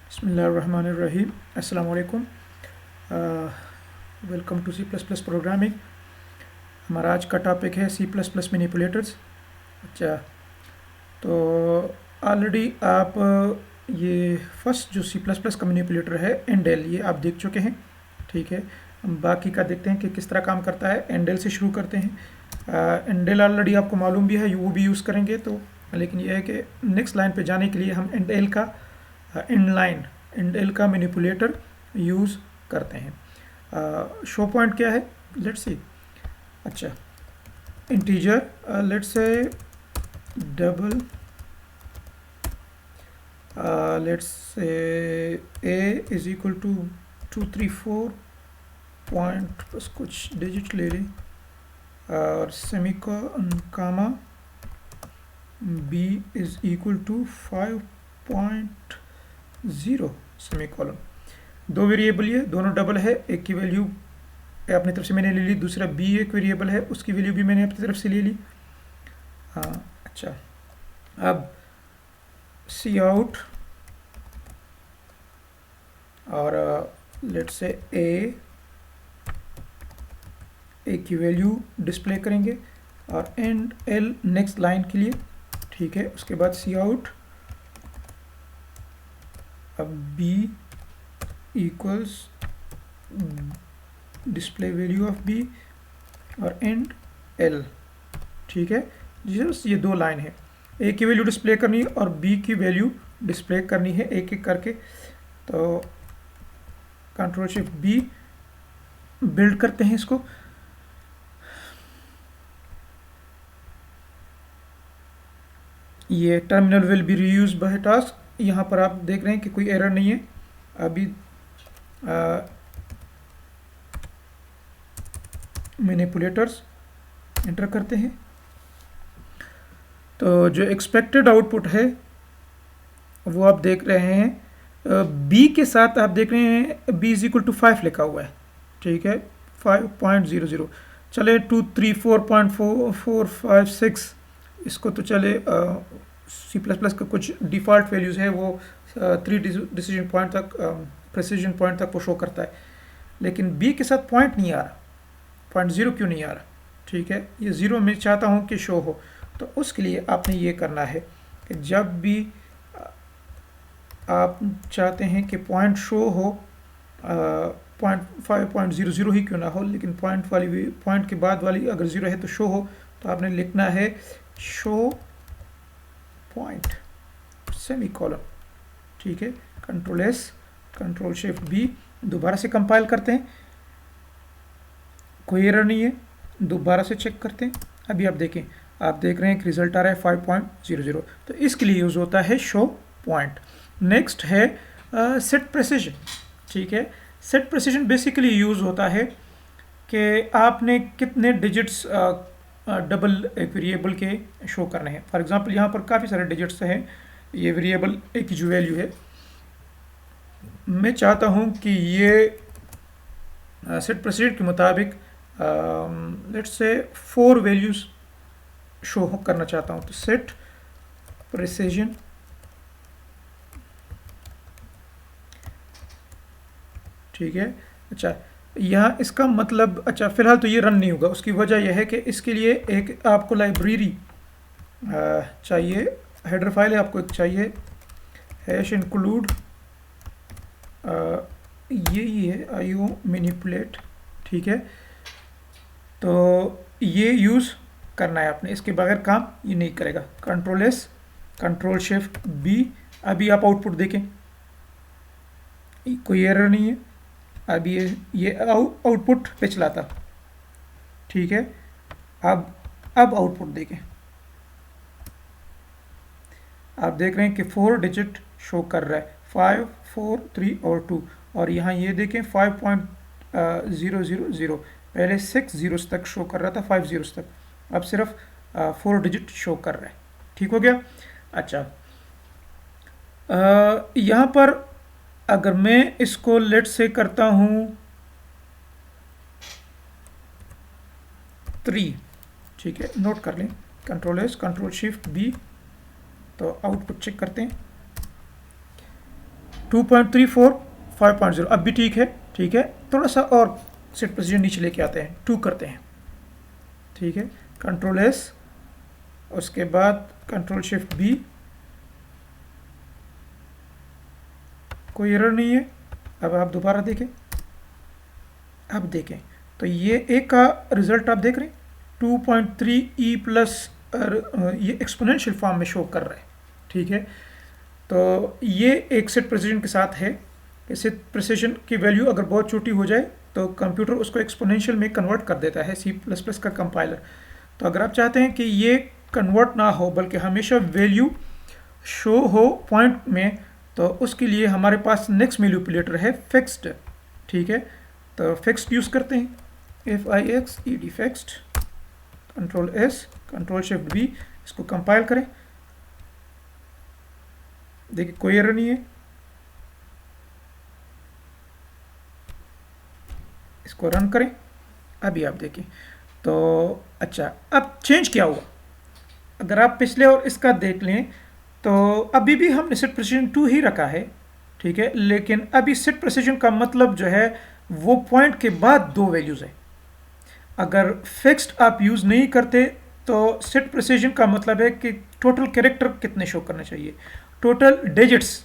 बिस्मिल्लाहिर्रहमानिर्रहीम। अस्सलाम वालेकुम। Welcome to C plus plus programming. हमारा आज का टॉपिक है सी प्लस प्लस मैनिपुलेटर्स। अच्छा, तो ऑलरेडी आप ये फर्स्ट जो सी प्लस प्लस का मैनिपुलेटर है एंडेल, ये आप देख चुके हैं। ठीक है, हम बाकी का देखते हैं कि किस तरह काम करता है। एंडेल से शुरू करते हैं। एंडेल ऑलरेडी आपको मालूम भी है, वो भी यूज़ करेंगे तो, लेकिन ये है कि नेक्स्ट लाइन पे जाने के लिए हम एंडेल का इनलाइन एंडेल का मैनिपुलेटर यूज़ करते हैं। शो पॉइंट क्या है, लेट्स सी। अच्छा, integer let's say double, let's say A is equal to 234 point बस कुछ डिजिट ले लें, और comma B is equal to 5.0 semicolon. दो वेरिएबल ये दोनों डबल है, एक की वैल्यू अपनी तरफ से मैंने ले ली, दूसरा बी एक वेरिएबल है उसकी वैल्यू भी मैंने अपनी तरफ से ले ली। हाँ, अच्छा, अब सी आउट और लेट्स से ए की वैल्यू डिस्प्ले करेंगे और एंड एल नेक्स्ट लाइन के लिए। ठीक है, उसके बाद सी आउट, अब B equals display value of B और एंड एल। ठीक है, ये दो लाइन है, ए की वैल्यू डिस्प्ले करनी है और बी की वैल्यू डिस्प्ले करनी है एक एक करके। तो कंट्रोल शिफ्ट बी बिल्ड करते हैं इसको। ये terminal will be reuse by task. यहाँ पर आप देख रहे हैं कि कोई एरर नहीं है। अभी मैनिपुलेटर्स एंटर करते हैं, तो जो एक्सपेक्टेड आउटपुट है वो आप देख रहे हैं। बी के साथ आप देख रहे हैं बी इज इक्वल टू 5 लिखा हुआ है। ठीक है, 5.00। चले 234.4456 इसको तो चले सी प्लस प्लस का कुछ डिफ़ॉल्ट वैल्यूज़ है वो 3 डिसीजन पॉइंट तक, प्रेसिजन पॉइंट तक वो शो करता है, लेकिन बी के साथ पॉइंट नहीं आ रहा। 0.0 क्यों नहीं आ रहा? ठीक है, ये 0 मैं चाहता हूँ कि शो हो, तो उसके लिए आपने ये करना है कि जब भी आप चाहते हैं कि पॉइंट शो हो, 5.00 ही क्यों ना हो, लेकिन पॉइंट के बाद वाली अगर 0 है तो शो हो, तो आपने लिखना है शो पॉइंट सेमीकोलन। ठीक है, control S, control shift B, दोबारा से कंपाइल करते हैं, कोई एरर नहीं है, दोबारा से चेक करते हैं। अभी आप देखें, आप देख रहे हैं कि रिजल्ट आ रहा है 5.00। तो इसके लिए यूज़ होता है शो पॉइंट। नेक्स्ट है सेट प्रेसिजन। ठीक है, सेट प्रेसिजन बेसिकली यूज़ होता है कि आपने कितने डिजिट्स डबल एक वेरिएबल के शो करने हैं। फॉर एग्जांपल यहाँ पर काफ़ी सारे डिजिट्स हैं, ये वेरिएबल ए की जो वैल्यू है, मैं चाहता हूँ कि ये सेट प्रेसिजन के मुताबिक लेट्स से 4 वैल्यूज़ शो करना चाहता हूँ। तो सेट प्रेसिजन ठीक है। अच्छा, यहाँ इसका मतलब, अच्छा फ़िलहाल तो ये रन नहीं होगा, उसकी वजह यह है कि इसके लिए एक आपको लाइब्रेरी चाहिए, हेडर फाइल है आपको एक चाहिए, हैश इंक्लूड ये है IO मैनिपुलेट। ठीक है, तो ये यूज़ करना है आपने, इसके बगैर काम ये नहीं करेगा। Control S, control shift B. अभी आप आउटपुट देखें, कोई एरर नहीं है। अभी ये आउटपुट पे चला था। ठीक है, अब आउटपुट देखें, आप देख रहे हैं कि 4 डिजिट शो कर रहा है, 5, 4, 3 और 2। और यहाँ ये देखें 5.000, पहले 6 जीरोस तक शो कर रहा था, 5 जीरोस तक, अब सिर्फ 4 डिजिट शो कर रहा है। ठीक हो गया। अच्छा, यहाँ पर अगर मैं इसको लेट से करता हूँ 3, ठीक है, नोट कर लें, control S, control shift B, तो आउटपुट चेक करते हैं। 2.34 5.0 अब भी ठीक है। ठीक है, थोड़ा सा और सेट प्रेसिजन नीचे लेके आते हैं, 2 करते हैं। ठीक है, कंट्रोल एस, उसके बाद कंट्रोल शिफ्ट बी, कोई एरर नहीं है। अब आप दोबारा देखें, अब देखें तो ये एक का रिजल्ट आप देख रहे हैं 2.3 ई प्लस, ये एक्सपोनेंशियल फॉर्म में शो कर रहा है। ठीक है, तो ये एक सेट प्रेसिजन के साथ है कि सेट प्रेसिजन की वैल्यू अगर बहुत छोटी हो जाए तो कंप्यूटर उसको एक्सपोनेंशियल में कन्वर्ट कर देता है, सी प्लस प्लस का कंपाइलर। तो अगर आप चाहते हैं कि ये कन्वर्ट ना हो बल्कि हमेशा वैल्यू शो हो पॉइंट में, तो उसके लिए हमारे पास नेक्स्ट मैनिपुलेटर है फिक्स्ड। ठीक है, तो फिक्स्ड यूज़ करते हैं, FIXED fixed, control S, control shift B, इसको कंपाइल करें। देखिए कोई एरर नहीं है, इसको रन करें। अभी आप देखें तो अच्छा, अब चेंज क्या हुआ अगर आप पिछले और इसका देख लें तो अभी भी हमने सेट प्रेसिजन 2 ही रखा है। ठीक है, लेकिन अभी सेट प्रेसिजन का मतलब जो है वो पॉइंट के बाद 2 वैल्यूज़ है। अगर फिक्स्ड आप यूज़ नहीं करते तो सेट प्रेसिजन का मतलब है कि टोटल कैरेक्टर कितने शो करने चाहिए, टोटल डिजिट्स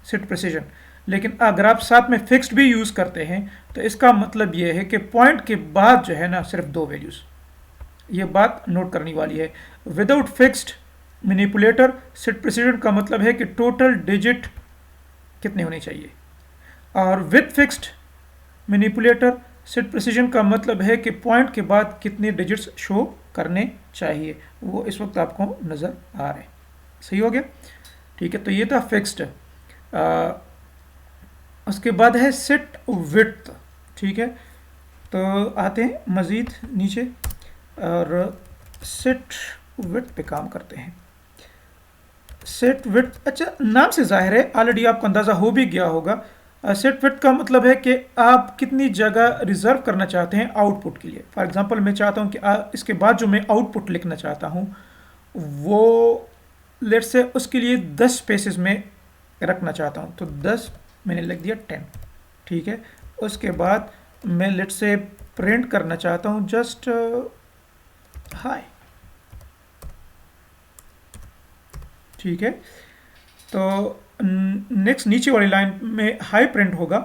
सेट प्रेसिजन। लेकिन अगर आप साथ में फिक्स्ड भी यूज़ करते हैं तो इसका मतलब ये है कि पॉइंट के बाद जो है ना सिर्फ 2 वैल्यूज़। ये बात नोट करने वाली है। Without fixed manipulator set precision का मतलब है कि टोटल डिजिट कितने होने चाहिए, और with fixed manipulator set precision का मतलब है कि पॉइंट के बाद कितने डिजिट्स शो करने चाहिए। वो इस वक्त आपको नज़र आ रहे हैं। सही हो गया। ठीक है, तो ये था फिक्स्ड। उसके बाद है सेट विड्थ। ठीक है, तो आते हैं मज़ीद नीचे और सेट विड्थ पे काम करते हैं। सेट विड्थ, अच्छा नाम से जाहिर है ऑलरेडी आपको अंदाज़ा हो भी गया होगा। सेट विड्थ का मतलब है कि आप कितनी जगह रिजर्व करना चाहते हैं आउटपुट के लिए। फॉर एग्जांपल मैं चाहता हूं कि इसके बाद जो मैं आउटपुट लिखना चाहता हूं वो लेट से उसके लिए 10 स्पेसेस में रखना चाहता हूं, तो 10 मैंने लिख दिया 10। ठीक है, उसके बाद मैं लेट से प्रिंट करना चाहता हूं जस्ट हाय। ठीक है, तो नेक्स्ट नीचे वाली लाइन में हाई प्रिंट होगा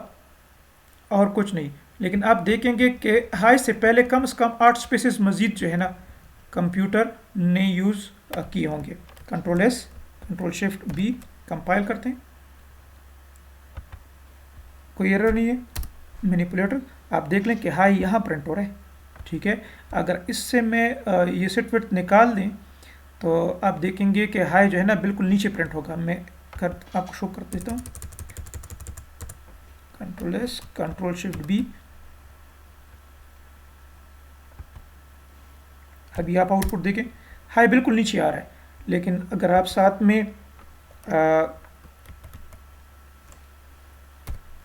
और कुछ नहीं। लेकिन आप देखेंगे कि हाई से पहले कम से कम 8 स्पेसेस मजीद जो है ना कंप्यूटर ने यूज़ किए होंगे। Control S, control shift B, compile करते हैं, कोई एरर नहीं है। मैनिपुलेटर आप देख लें कि हाई यहाँ प्रिंट हो रहा है। ठीक है, अगर इससे मैं ये सेट विड्थ निकाल दें तो आप देखेंगे कि हाई जो है ना बिल्कुल नीचे प्रिंट होगा। मैं आपको शो कर देता हूँ, control S, control shift B. अभी आप आउटपुट देखें, हाई बिल्कुल नीचे आ रहा है। लेकिन अगर आप साथ में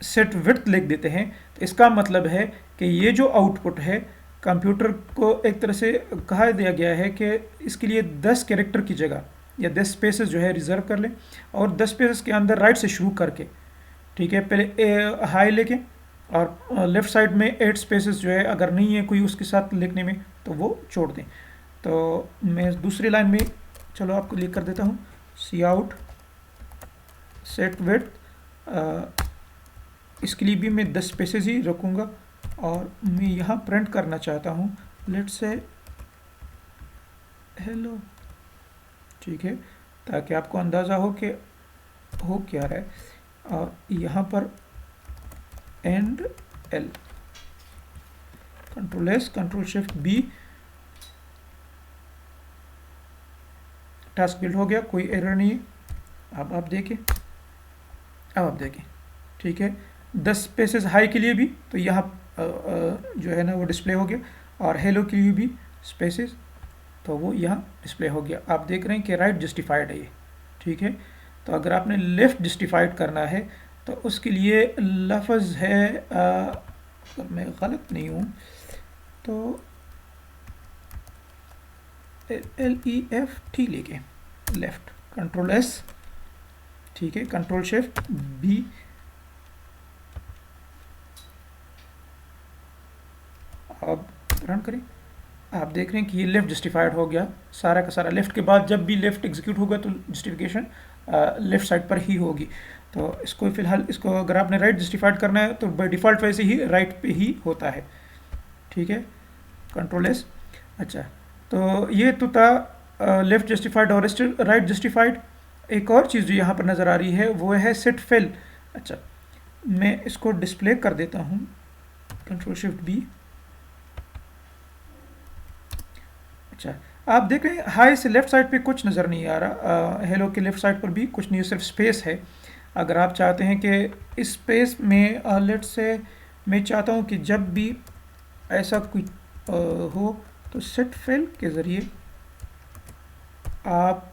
सेट विड्थ लिख देते हैं तो इसका मतलब है कि ये जो आउटपुट है कंप्यूटर को एक तरह से कहा दिया गया है कि इसके लिए 10 कैरेक्टर की जगह या 10 स्पेसेस जो है रिजर्व कर लें, और 10 स्पेसेस के अंदर राइट से शुरू करके, ठीक है, पहले हाई लेके और लेफ़्ट साइड में 8 स्पेसेस जो है अगर नहीं है कोई उसके साथ लिखने में तो वो छोड़ दें। तो मैं दूसरी लाइन में चलो आपको लिख कर देता हूँ, सी आउट सेट विड्थ, इसके लिए भी मैं 10 स्पेसेस ही रखूँगा और मैं यहाँ प्रिंट करना चाहता हूँ लेट्स से हेलो। ठीक है, ताकि आपको अंदाज़ा हो कि हो क्या रहा है। और यहाँ पर end l, control S, control shift B, task build हो गया, कोई एरर नहीं है। अब आप देखें, अब आप देखें, ठीक है, 10 स्पेसेस हाई के लिए भी तो यहाँ जो है ना वो डिस्प्ले हो गया, और हेलो के लिए भी स्पेसेस तो वो यहाँ डिस्प्ले हो गया। आप देख रहे हैं कि राइट जस्टिफाइड है ये। ठीक है, तो अगर आपने लेफ़्ट जस्टिफाइड करना है तो उसके लिए लफ्ज़ है, अगर मैं गलत नहीं हूँ तो LEFT लेके लेफ़्ट, कंट्रोल एस। ठीक है, कंट्रोल शिफ्ट बी। अब रन करें, आप देख रहे हैं कि ये लेफ्ट जस्टिफाइड हो गया, सारा का सारा लेफ्ट के बाद जब भी लेफ्ट एग्जीक्यूट होगा तो जस्टिफिकेशन लेफ्ट साइड पर ही होगी। तो इसको फिलहाल, इसको अगर आपने राइट जस्टिफाइड करना है तो बाय डिफ़ॉल्ट वैसे ही राइट पे ही होता है। ठीक है, कंट्रोल एस। अच्छा, तो ये तो था लेफ्ट जस्टिफाइड और राइट जस्टिफाइड। एक और चीज़ जो यहाँ पर नज़र आ रही है वो है सेट फेल। अच्छा, मैं इसको डिस्प्ले कर देता हूँ, कंट्रोल शिफ्ट बी। अच्छा, आप देख रहे हैं हाई से लेफ्ट साइड पे कुछ नज़र नहीं आ रहा, हेलो के लेफ्ट साइड पर भी कुछ नहीं, सिर्फ स्पेस है। अगर आप चाहते हैं कि इस स्पेस में लेट से मैं चाहता हूँ कि जब भी ऐसा कोई हो तो सेट फेल के ज़रिए आप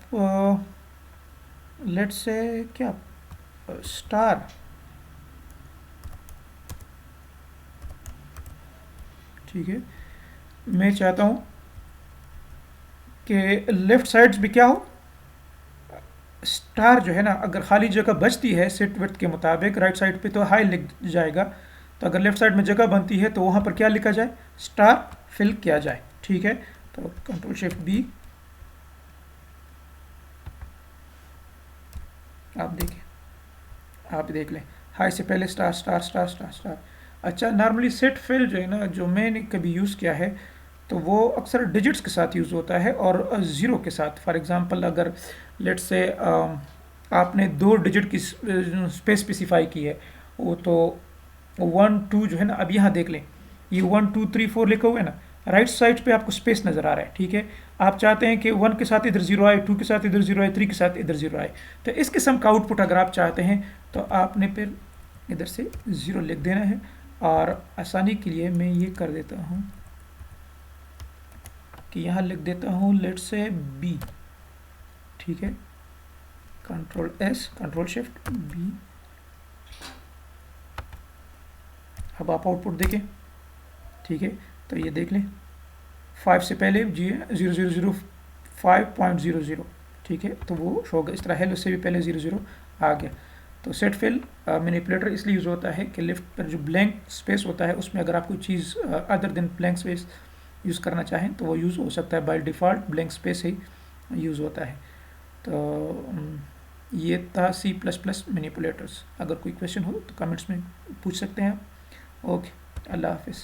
लेट से क्या स्टार, ठीक है, मैं चाहता हूँ कि लेफ्ट साइड्स भी क्या हो, स्टार जो है ना, अगर खाली जगह बचती है सेट विड्थ के मुताबिक राइट साइड पे तो हाई लिख जाएगा, तो अगर लेफ्ट साइड में जगह बनती है तो वहाँ पर क्या लिखा जाए, स्टार फिल किया जाए। ठीक है, तो कंट्रोल शिफ्ट बी, आप देखिए, आप देख लें हाई से पहले star star star star star. अच्छा, नॉर्मली सेट फिल जो है ना, जो मैंने कभी यूज़ किया है तो वो अक्सर डिजिट्स के साथ यूज़ होता है और ज़ीरो के साथ। फॉर एग्जांपल अगर लेट्स से आपने 2 डिजिट की स्पेस स्पेसिफाई की है, वो तो 1 2 जो है ना, अब यहाँ देख लें ये 1 2 3 4 लिखा हुआ है ना, राइट साइड पे आपको स्पेस नज़र आ रहा है। ठीक है, आप चाहते हैं कि 1 के साथ इधर 0 आए, 2 के साथ इधर 0 आए, 3 के साथ इधर 0 आए, तो इस किस्म का आउटपुट अगर आप चाहते हैं तो आपने फिर इधर से 0 लिख देना है। और आसानी के लिए मैं ये कर देता हूँ कि यहाँ लिख देता हूँ लेट से बी। ठीक है, control S, control shift B. अब आप आउटपुट देखें। ठीक है, तो ये देख लें 5 से पहले जी 0005.00। ठीक है, तो वो शो होगा इस तरह, हेलो से भी पहले 00 आ गया। तो सेट फिल मैनिपुलेटर इसलिए यूज़ होता है कि लेफ्ट पर जो ब्लैंक स्पेस होता है उसमें अगर आप कोई चीज़ other than blank space use करना चाहें तो वो यूज़ हो सकता है, बाय डिफ़ॉल्ट ब्लैंक स्पेस ही यूज़ होता है। तो ये था C++ मैनिपुलेटर्स। अगर कोई क्वेश्चन हो तो कमेंट्स में पूछ सकते हैं आप। ओके, अल्लाह हाफिज़।